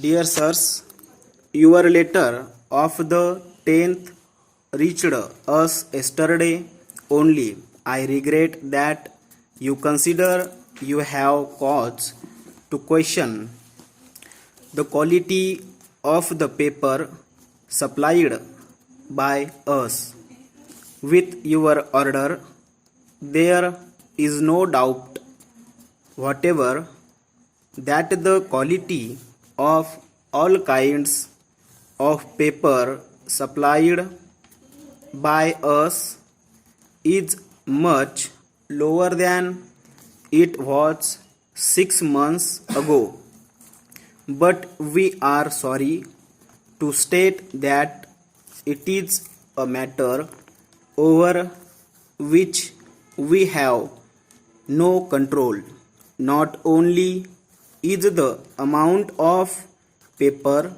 Dear sirs, your letter of the 10th reached us yesterday only. I regret that you consider you have cause to question the quality of the paper supplied by us. With your order, there is no doubt whatever that the quality of all kinds of paper supplied by us is much lower than it was 6 months ago. But we are sorry to state that it is a matter over which we have no control. Not only is the amount of paper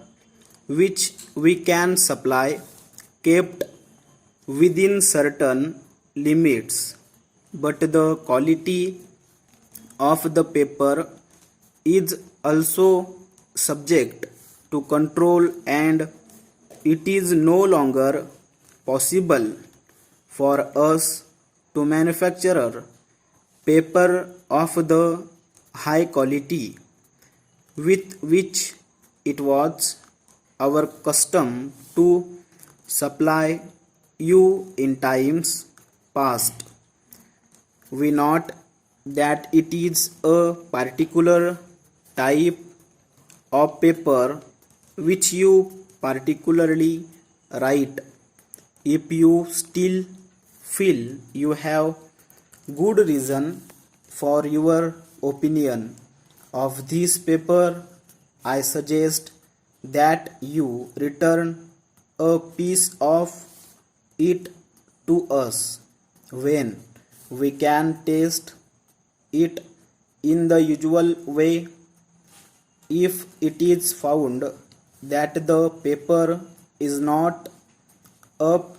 which we can supply kept within certain limits, but the quality of the paper is also subject to control, and it is no longer possible for us to manufacture paper of the high quality with which it was our custom to supply you in times past. We note that it is a particular type of paper which you particularly write. If you still feel you have good reason for your opinion of this paper, I suggest that you return a piece of it to us when we can taste it in the usual way. If it is found that the paper is not up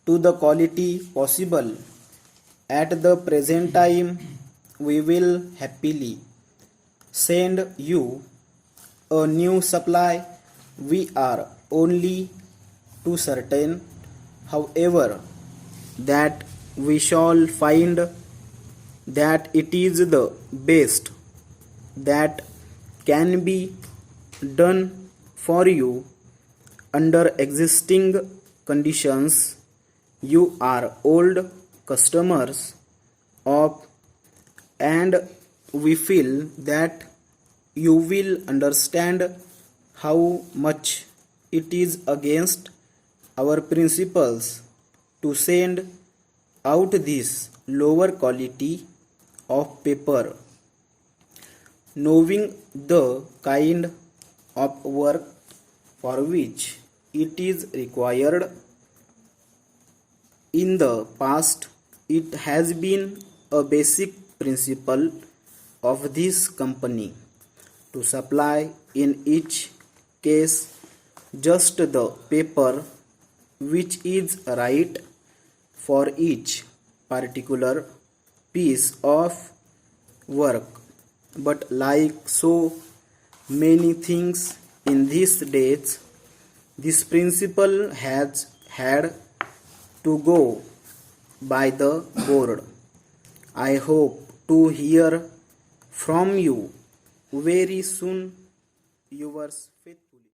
to the quality possible at the present time, we will happily send you a new supply. We are only too certain, however, that we shall find that it is the best that can be done for you under existing conditions. You are old customers of, and we feel that you will understand how much it is against our principles to send out this lower quality of paper, knowing the kind of work for which it is required. In the past, it has been a basic principle of this company to supply in each case just the paper which is right for each particular piece of work. But like so many things in these days, this principle has had to go by the board. I hope to hear from you very soon. Yours faithfully.